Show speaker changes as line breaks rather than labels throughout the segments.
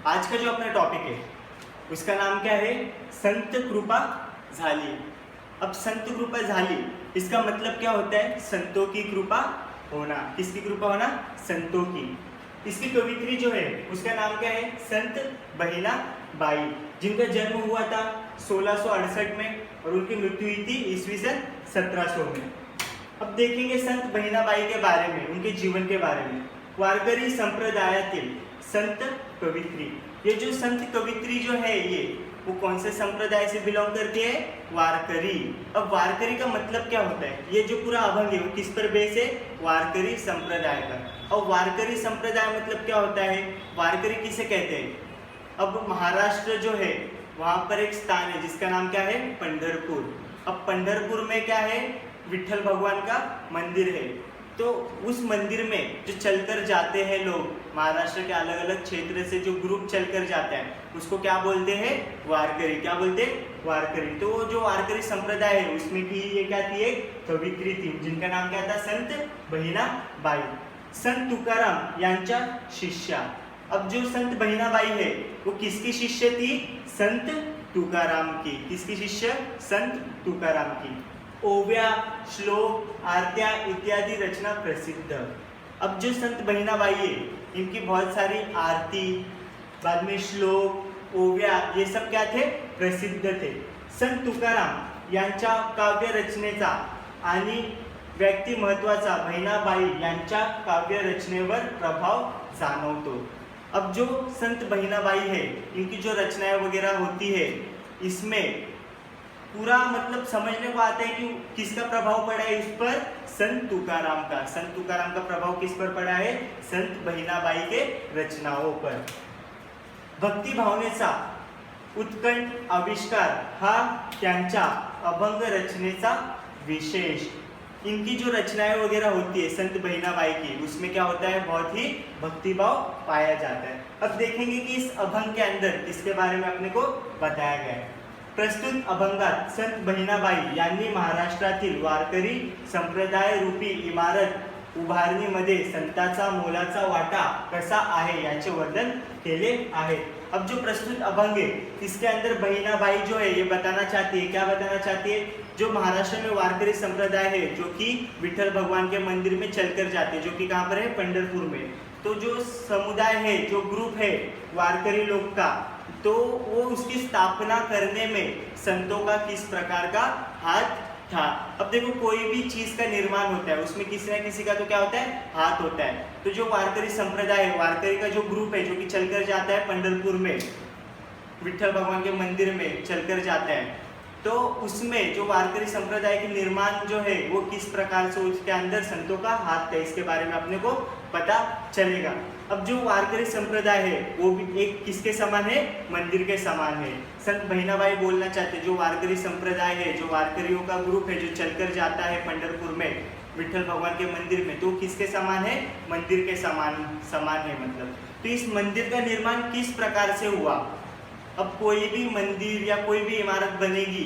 आज का जो अपना टॉपिक है उसका नाम क्या है? संत कृपा झाली। अब संत कृपा झाली इसका मतलब क्या होता है? संतों की कृपा होना। किसकी कृपा होना? संतों की। इसकी कवित्री जो है उसका नाम क्या है? संत बहिना बाई, जिनका जन्म हुआ था 1668 में और उनकी मृत्यु हुई थी ईस्वी सन 1700 में। अब देखेंगे संत बहिणाबाई के बारे में, उनके जीवन के बारे में। वारकरी संप्रदायातील संत कवित्री, ये जो संत कवित्री जो है ये वो कौन से संप्रदाय से बिलोंग करती है? वारकरी। अब वारकरी का मतलब क्या होता है? ये जो पूरा अभंग है वो किस पर बेस है? वारकरी संप्रदाय पर। और वारकरी संप्रदाय मतलब क्या होता है? वारकरी किसे कहते हैं? अब महाराष्ट्र जो है वहां पर एक स्थान है जिसका नाम क्या है? पंढरपुर। अब पंढरपुर में क्या है? विठल भगवान का मंदिर है। तो उस मंदिर में जो चलकर जाते हैं लोग, महाराष्ट्र के अलग अलग क्षेत्र से जो ग्रुप चलकर जाते हैं उसको क्या बोलते हैं? वारकरी। क्या बोलते हैं? वारकरी। तो जो वारकरी संप्रदाय है उसमें की ये क्या थी? एक कवित्री थी जिनका नाम क्या था? संत बहिणाबाई। संत तुकाराम यांच्या शिष्या। अब जो संत बहिणाबाई है वो किसकी शिष्य थी? संत तुकाराम की। किसकी शिष्य? संत तुकाराम की। ओव्या, श्लोक, आरत्या इत्यादि रचना प्रसिद्ध। अब जो संत बहिणाबाई है इनकी बहुत सारी आरती, बाद में श्लोक, ओव्या, ये सब क्या थे? प्रसिद्ध थे। संत तुकाराम यांच्या काव्य रचनेचा आणि व्यक्ती महत्वाचा बहिणाबाई यांच्या काव्य रचनेवर प्रभाव जाणवतो। अब जो संत बहिणाबाई है इनकी जो रचनाएं वगैरह होती है इसमें पूरा मतलब समझने को आता है कि किसका प्रभाव पड़ा है इस पर? संत तुकाराम का। संत तुकाराम का प्रभाव किस पर पड़ा है? संत बहिणाबाई के रचनाओं पर। भक्ती भावनेचा उत्कट आविष्कार हा त्यांच्या अभंग रचनेचा विशेष। इनकी जो रचनाएं वगैरह होती है संत बहिणाबाई की उसमें क्या होता है? बहुत ही भक्तिभाव पाया जाता है। अब देखेंगे कि इस अभंग के अंदर इसके बारे में अपने को बताया गया है। प्रस्तुत अभंगात संत बहिणाबाई यांनी महाराष्ट्रातील वारकरी संप्रदाय रूपी इमारत उभारणीमध्ये संतांचा मोलाचा वाटा कसा आहे याचे वर्णन केले आहे। अब जो प्रस्तुत अभंग है इसके अंदर बहिणाबाई जो है ये बताना चाहती है, क्या बताना चाहती है? जो महाराष्ट्र में वारकरी संप्रदाय है जो कि विठल भगवान के मंदिर में चलकर जाते हैं, जो कि कहाँ पर है? पंढरपुर में। तो जो समुदाय है, जो ग्रुप है वारकरी लोग का, तो वो उसकी स्थापना करने में संतों का किस प्रकार का हाथ था। अब देखो कोई भी चीज का निर्माण होता है उसमें किसी न किसी का तो क्या होता है? हाथ होता है। तो जो वारकरी संप्रदाय है, वारकरी का जो ग्रुप है जो कि चलकर जाता है पंढरपुर में, विठल भगवान के मंदिर में चलकर जाता है, तो उसमें जो वारकरी संप्रदाय के निर्माण जो है वो किस प्रकार से उसके अंदर संतों का हाथ है इसके बारे में अपने को पता चलेगा। अब जो वारकरी संप्रदाय है वो भी एक किसके समान है? मंदिर के समान है। संत बहिणाबाई बोलना चाहते हैं जो वारकरी संप्रदाय है, जो वारकरियों का ग्रुप है जो चलकर जाता है पंढरपुर में विठल भगवान के मंदिर में, तो किसके समान है? मंदिर के समान है मतलब। तो इस मंदिर का निर्माण किस प्रकार से हुआ? अब कोई भी मंदिर या कोई भी इमारत बनेगी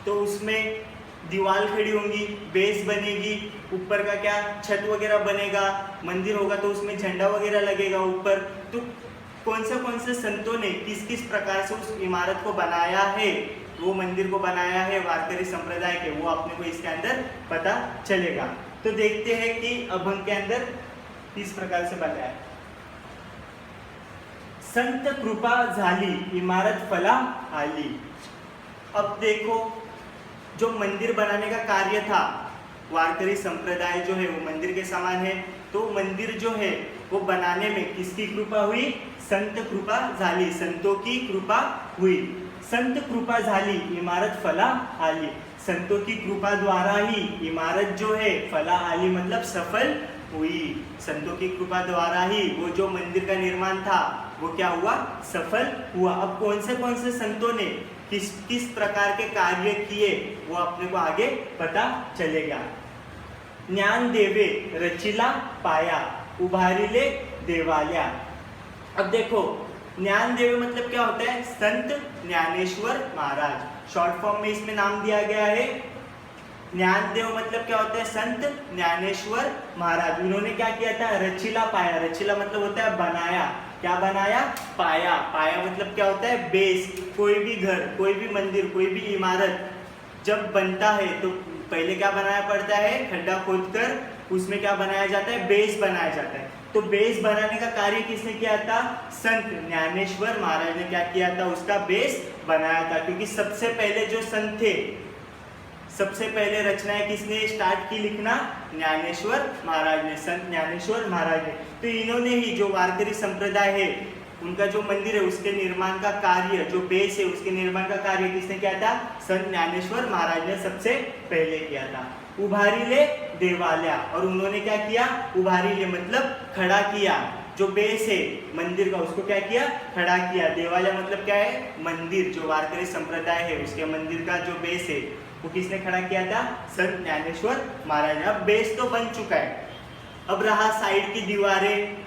तो उसमें दीवार खड़ी होंगी, बेस बनेगी, ऊपर का क्या छत वगैरह बनेगा, मंदिर होगा तो उसमें झंडा वगैरह लगेगा ऊपर। तो कौन से संतों ने किस किस प्रकार से उस इमारत को बनाया है, वो मंदिर को बनाया है वारकरी संप्रदाय के, वो अपने को इसके अंदर पता चलेगा। तो देखते हैं कि अभंग के अंदर किस प्रकार से बताया है। संत कृपा झाली इमारत फला आली। अब देखो जो मंदिर बनाने का कार्य था, वारकरी संप्रदाय जो है वो मंदिर के समान है, तो मंदिर जो है वो बनाने में किसकी कृपा हुई? संत कृपा झाली, संतों की कृपा हुई। संत कृपा झाली इमारत फला आली। संतों की कृपा द्वारा ही इमारत जो है फला आली मतलब सफल हुई। संतों की कृपा द्वारा ही वो जो मंदिर का निर्माण था वो क्या हुआ? सफल हुआ। अब कौन से संतों ने किस किस प्रकार के कार्य किए वो अपने को आगे पता चलेगा। ज्ञान देवे रचिला पाया उभारिले देवाल्या। अब देखो ज्ञान देवे मतलब क्या होता है? संत ज्ञानेश्वर महाराज। शॉर्ट फॉर्म में इसमें नाम दिया गया है ज्ञानदेव मतलब क्या होता है? संत ज्ञानेश्वर महाराज। उन्होंने क्या किया था? रचीला पाया। रचीला मतलब होता है बनाया। क्या बनाया? पाया। पाया मतलब क्या होता है? बेस। कोई भी घर, कोई भी मंदिर, कोई भी इमारत जब बनता है तो पहले क्या बनाया पड़ता है? खड्डा खोदकर उसमें क्या बनाया जाता है? बेस बनाया जाता है। तो बेस बनाने का कार्य किसने किया था? संत ज्ञानेश्वर महाराज ने क्या किया था? उसका बेस बनाया था। क्योंकि सबसे पहले जो संत थे, सबसे पहले रचनाएं किसने स्टार्ट की लिखना? ज्ञानेश्वर महाराज ने, संत ज्ञानेश्वर महाराज ने। तो इन्होंने ही जो वारकरी संप्रदाय है उनका जो मंदिर है उसके निर्माण का कार्य, जो बेस है उसके निर्माण का कार्य किसने किया था? संत ज्ञानेश्वर महाराज ने सबसे पहले किया था। उभारी ले देवालया, और उन्होंने क्या किया? उभारी ले मतलब खड़ा किया। जो बेस है मंदिर का उसको क्या किया? खड़ा किया। देवालय मतलब क्या है? मंदिर। जो वारकरी संप्रदाय है उसके मंदिर का जो बेस है वो किसने खड़ा किया था? संत ज्ञानेश्वर महाराज ने। अब बेस तो बन चुका है, अब रहा साइड की दीवारें।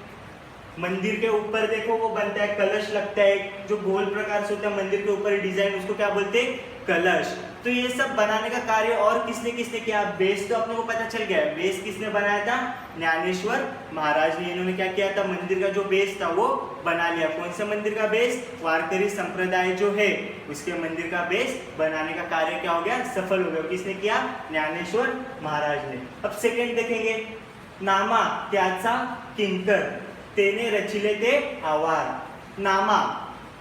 मंदिर के ऊपर देखो वो बनता है, कलश लगता है, जो गोल प्रकार से होता है मंदिर के ऊपर डिजाइन, उसको क्या बोलते हैं? कलश। तो ये सब बनाने का कार्य और किसने किसने किया? बेस तो अपने को पता चल गया है, बेस किसने बनाया था? ज्ञानेश्वर महाराज ने। इन्होंने क्या किया था? मंदिर का जो बेस था वो बना लिया। कौन से मंदिर का बेस? वारकरी संप्रदाय जो है उसके मंदिर का बेस बनाने का कार्य क्या हो गया? सफल हो गया। किसने किया? ज्ञानेश्वर महाराज ने। अब सेकंड देखेंगे, नामा त्याचा किंकर तेने रचिले ते आवार। नामा,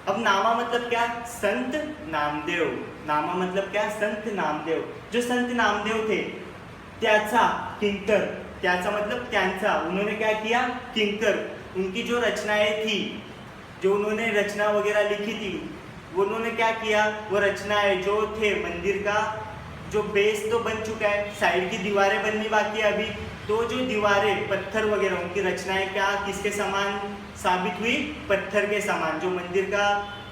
अब नामा मतलब क्या? संत नामदेव। नामा मतलब क्या? संत नामदेव। जो संत नामदेव थे त्याचा किंकर, त्याचा मतलब त्यांचा, उन्होंने क्या किया? किंकर, उनकी जो रचनाएं थी, जो उन्होंने रचना वगैरह लिखी थी, वो उन्होंने क्या किया? वो रचनाएं जो थे मंदिर का जो बेस तो बन चुका है, साइड की दीवारें बननी बाकी है अभी। तो जो दीवारें पत्थर वगैरह, उनकी रचनाएं क्या किसके समान साबित हुई? पत्थर के समान। जो मंदिर का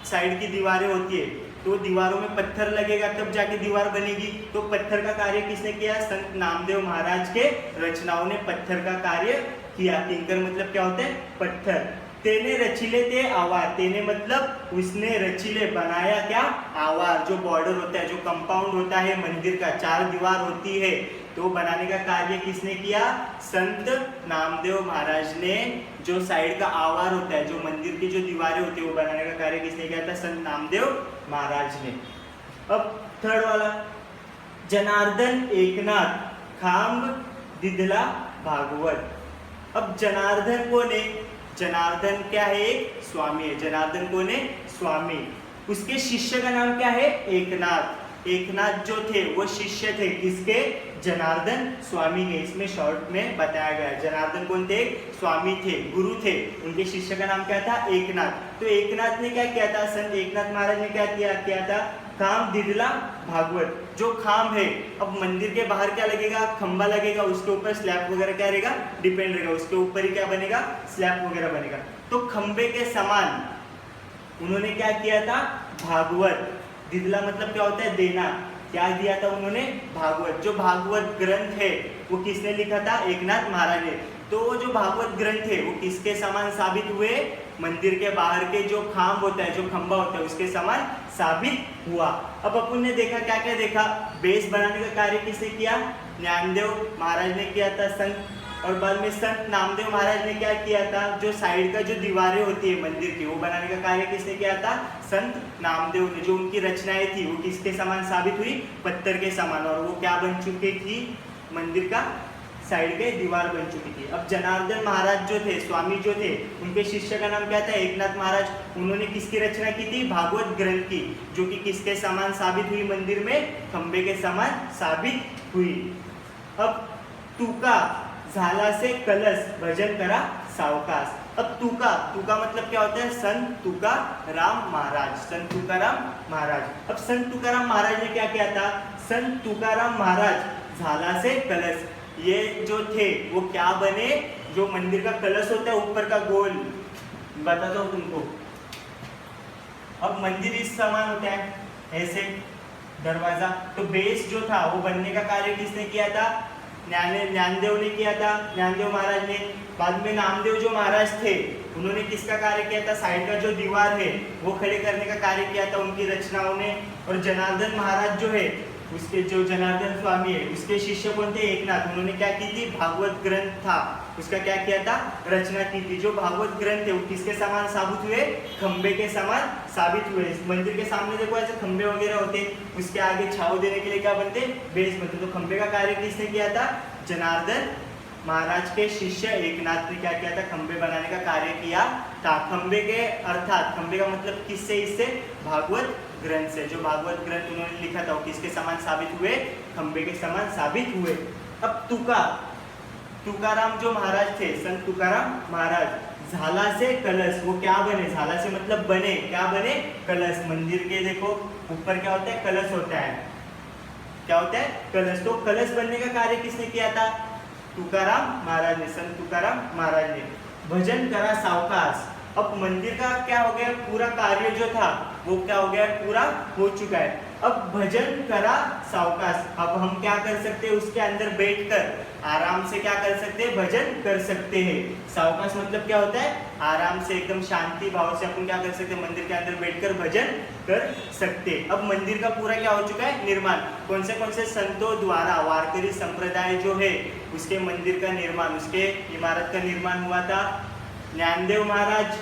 साइड की दीवारें होती है तो दीवारों में पत्थर लगेगा तब जाके दीवार बनेगी। तो पत्थर का कार्य किसने किया? संत नामदेव महाराज के रचनाओं ने पत्थर का कार्य किया। किंकर मतलब क्या होता है? पत्थर। तेने रचिले ते आवार, तेने मतलब उसने रचिले बनाया क्या? आवार। जो बॉर्डर होता है, जो कंपाउंड होता है मंदिर का, चार दीवार होती है, तो बनाने का कार्य किसने किया? संत नामदेव महाराज ने। जो साइड का आवार होता है, जो मंदिर की जो दीवारें होती है, वो बनाने का कार्य किसने किया था? संत नामदेव महाराज ने। अब थर्ड वाला, जनार्दन एकनाथ खांब दिदला भागवत। अब जनार्दन कौन है? जनार्दन क्या है? एक स्वामी है। जनार्दन कौन है? स्वामी। उसके शिष्य का नाम क्या है? एकनाथ। एकनाथ जो थे वो शिष्य थे किसके? जनार्दन स्वामी के। इसमें शॉर्ट में बताया गया है। जनार्दन कौन थे? स्वामी थे, गुरु थे। उनके शिष्य का नाम क्या था? एकनाथ। तो एकनाथ ने क्या किया था? संत एकनाथ महाराज ने क्या किया था? खाम दिदला भागवत। जो खाम है, अब मंदिर के बाहर क्या लगेगा? खंबा लगेगा, उसके ऊपर स्लैब वगैरह क्या रहेगा? डिपेंड रहेगा, उसके ऊपर ही क्या बनेगा? स्लैब वगैरह बनेगा। तो खंबे के समान उन्होंने क्या किया था? भागवत। दिदला मतलब क्या होता है? देना। क्या दिया था उन्होंने? भागवत। जो भागवत ग्रंथ है वो किसने लिखा था? एकनाथ महाराज ने। तो वो जो भागवत ग्रंथ है वो किसके समान साबित हुए? मंदिर के बाहर के जो खांब होता है, जो खंबा होता है, उसके समान साबित हुआ। अब अपन ने देखा, क्या क्या देखा? बेस बनाने का कार्य किसने किया? ज्ञानदेव महाराज ने किया था, संत। और बाद में संत नामदेव महाराज ने क्या किया था? जो साइड का जो दीवारें होती है मंदिर की, वो बनाने का कार्य किसने किया था? संत नामदेव ने। जो उनकी रचनाएं थी वो किसके समान साबित हुई? पत्थर के समान। और वो क्या बन चुकी थी? मंदिर का साइड के दीवार बन चुकी थी। अब जनार्दन महाराज जो थे, स्वामी जो थे, उनके शिष्य का नाम क्या था? एकनाथ महाराज। उन्होंने किसकी रचना की थी? भागवत ग्रंथ की, जो कि किसके समान साबित हुई? मंदिर में खंबे के समान साबित हुई। अब तुका झाला से कलश भजन करा सावकाश। अब तुका, तुका मतलब क्या होता है? संत तुकाराम महाराज। संत तुकाराम महाराज। अब संत तुकाराम महाराज ने क्या किया था? संत तुकाराम महाराज झाला से कलश, ये जो थे वो क्या बने? जो मंदिर का कलश होता है ऊपर का गोल, बताता हूँ तुमको। अब मंदिर इस समान होता है, ऐसे दरवाजा। तो बेस जो था वो बनने का कार्य किसने किया था? ज्ञानदेव ने किया था, ज्ञानदेव महाराज ने। बाद में नामदेव जो महाराज थे उन्होंने किसका कार्य किया था? साइड का जो दीवार है वो खड़े करने का कार्य किया था उनकी रचनाओं ने। और जनार्दन महाराज जो है उसके जो जनार्दन स्वामी है उसके शिष्य कौन थे? एकनाथ। उन्होंने क्या की थी? भागवत ग्रंथ था उसका क्या किया था? रचना की थी। जो भागवत ग्रंथ है वो किसके समान साबित हुए? खंबे के समान साबित हुए। इस मंदिर के सामने देखो ऐसे खंबे वगैरह होते, उसके आगे छाव देने के लिए क्या बनते? बेस बनते। तो खंबे का कार्य किसने किया था? जनार्दन महाराज के शिष्य एकनाथ ने क्या किया था? खंबे बनाने का कार्य किया था। खंबे के अर्थात खंबे का मतलब किससे? इससे भागवत ग्रंथ से। जो भागवत ग्रंथ उन्होंने लिखा था वो किसके समान साबित हुए? खंबे के समान साबित हुए। अब तुकाराम जो महाराज थे, संत तुकाराम महाराज, झाला से कलश, वो क्या बने? झाला से मतलब बने, क्या बने? कलश। मंदिर के देखो ऊपर क्या होता है? कलश होता है। क्या होता है? कलश। तो कलश बनने का कार्य किसने किया था? तुकाराम महाराज ने, संत तुकाराम महाराज ने। भजन करा सावकाश। अब मंदिर का क्या हो गया? पूरा कार्य जो था वो क्या हो गया? पूरा हो चुका है। अब भजन करा सावकाश। अब हम क्या कर सकते हैं? उसके अंदर बैठकर आराम से क्या कर सकते हैं? भजन कर सकते हैं। सावकाश मतलब क्या होता है? आराम से, एकदम शांति भाव से अपन क्या कर सकते हैं? मंदिर के अंदर बैठकर भजन कर सकते। अब मंदिर का पूरा क्या हो चुका है? निर्माण। कौन से संतों द्वारा, वारकरी संप्रदाय जो है उसके मंदिर का निर्माण, उसके इमारत का निर्माण हुआ था। ज्ञानदेव महाराज,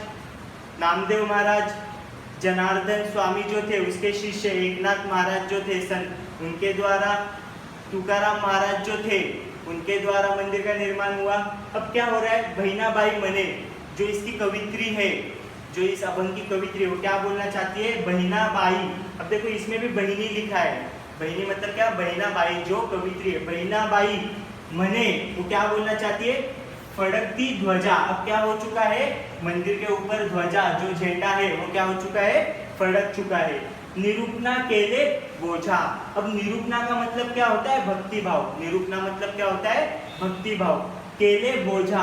नामदेव महाराज, जनार्दन स्वामी जो थे उसके शिष्य एकनाथ महाराज जो थे संत, उनके द्वारा, तुकाराम महाराज जो थे उनके द्वारा मंदिर का निर्माण हुआ। अब क्या हो रहा है? बहिनाबाई मने जो इसकी कवित्री है, जो इस अभंग की कवित्री है, वो क्या बोलना चाहती है? बहिनाबाई। अब देखो इसमें भी बहिनी लिखा है। बहिनी मतलब क्या? बहिनाबाई जो कवित्री है। बहिनाबाई मने वो क्या बोलना चाहती है? फड़कती ध्वजा। अब क्या हो चुका है? मंदिर के ऊपर ध्वजा जो झंडा है वो क्या हो चुका है? फड़क चुका है। निरूपणा केले बोझा। अब निरूपणा का मतलब क्या होता है? भक्ति भाव। निरूपणा मतलब क्या होता है? भक्ति भाव। केले बोझा,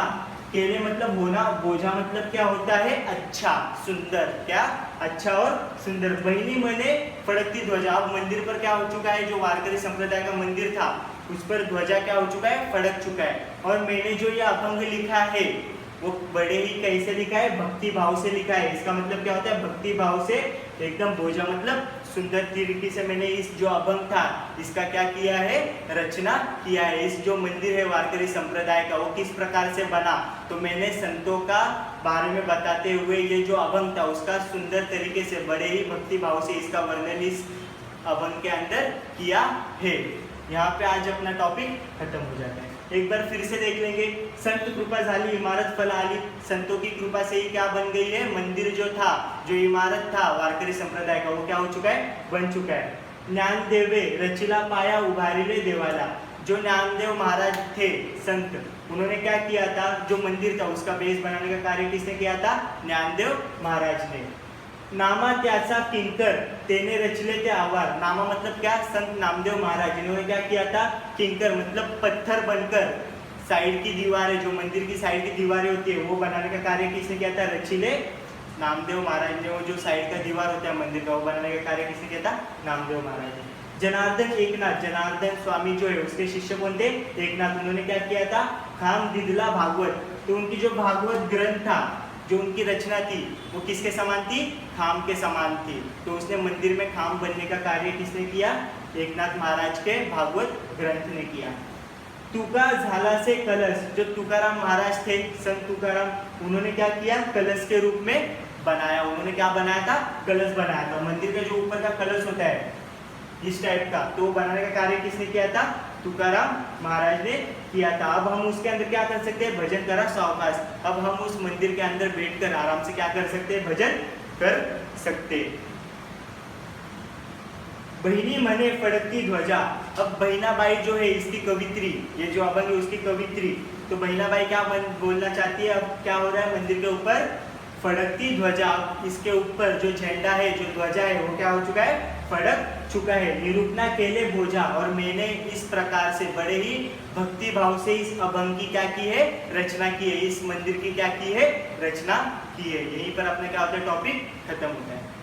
केले मतलब होना, बोझा मतलब क्या होता है? अच्छा, सुंदर। क्या? अच्छा और सुंदर। बहिनी मने फड़कती ध्वजा। अब मंदिर पर क्या हो चुका है? जो वारकरी संप्रदाय का मंदिर था उस पर ध्वजा क्या हो चुका है? फड़क चुका है। और मैंने जो ये अभंग लिखा है वो बड़े ही कैसे लिखा है? भक्ति भाव से लिखा है। इसका मतलब क्या होता है? भक्ति भाव से एकदम बोझा मतलब सुंदर तरीके से मैंने इस जो अभंग था इसका क्या किया है? रचना किया है। इस जो मंदिर है वारकरी संप्रदाय का वो किस प्रकार से बना, तो मैंने संतों का बारे में बताते हुए ये जो अभंग था उसका सुंदर तरीके से बड़े ही भक्ति भाव से इसका वर्णन इस अभंग के अंदर किया है। यहाँ पे आज अपना टॉपिक खत्म हो जाता है। एक बार फिर से देख लेंगे। संत कृपा झाली इमारत फल आली। संतों की कृपा से ही क्या बन गई है? मंदिर जो था, जो इमारत था वारकरी संप्रदाय का वो क्या हो चुका है? बन चुका है। ज्ञान देवे रचिला पाया उभारिले देवाला। जो ज्ञानदेव महाराज थे संत, उन्होंने क्या किया था? जो मंदिर था उसका बेस बनाने का कार्य किसने किया था? ज्ञानदेव महाराज ने। नामा त्याचा किंकर तेने रचले ते आवार। नामा मतलब क्या? संत नामदेव महाराज, इन्होंने क्या किया था? किंकर मतलब पत्थर बनकर साइड की दीवारें, जो मंदिर की साइड की दीवारें होती है वो बनाने का कार्य किसने किया था? रचिले नामदेव महाराज ने। वो जो साइड का दीवार होता है मंदिर का वो बनाने का कार्य किसने किया था? नामदेव महाराज ने। जनार्दन एकनाथ, जनार्दन स्वामी जो है उसके शिष्य कौन थे? एकनाथ। उन्होंने क्या किया था? खाम दिदला भागवत। तो उनकी जो भागवत ग्रंथ था, जो उनकी रचना थी वो किसके समान थी? खाम के समान थी। तो उसने मंदिर में खाम बनने का कार्य किसने किया? एकनाथ महाराज के भागवत ग्रंथ ने किया। तुका झाला से कलश। जो तुकाराम महाराज थे, संत तुकाराम, उन्होंने क्या किया? कलश के रूप में बनाया। उन्होंने क्या बनाया था? कलश बनाया था। मंदिर का जो ऊपर का कलश होता है इस टाइप का, तो बनाने का कार्य किसने किया था? तुकाराम महाराज ने किया था। अब हम उसके अंदर क्या कर सकते हैं? भजन करा सावकाश। अब हम उस मंदिर के अंदर बैठकर आराम से क्या कर सकते हैं? भजन कर सकते। बहिनी मने फड़कती ध्वजा। अब बहिनाबाई जो है इसकी कवित्री, ये जो अभंग है उसकी कवित्री, तो बहिनाबाई क्या बोलना चाहती है? अब क्या हो रहा है? मंदिर के ऊपर फड़कती ध्वजा। इसके ऊपर जो झंडा है, जो ध्वजा है वो क्या हो चुका है? फड़क चुका है। निरूपणा केले बोझा। और मैंने इस प्रकार से बड़े ही भक्ति भाव से इस अभंग की क्या की है? रचना की है। इस मंदिर की क्या की है? रचना की है। यहीं पर अपने क्या होता है? टॉपिक खत्म होता है।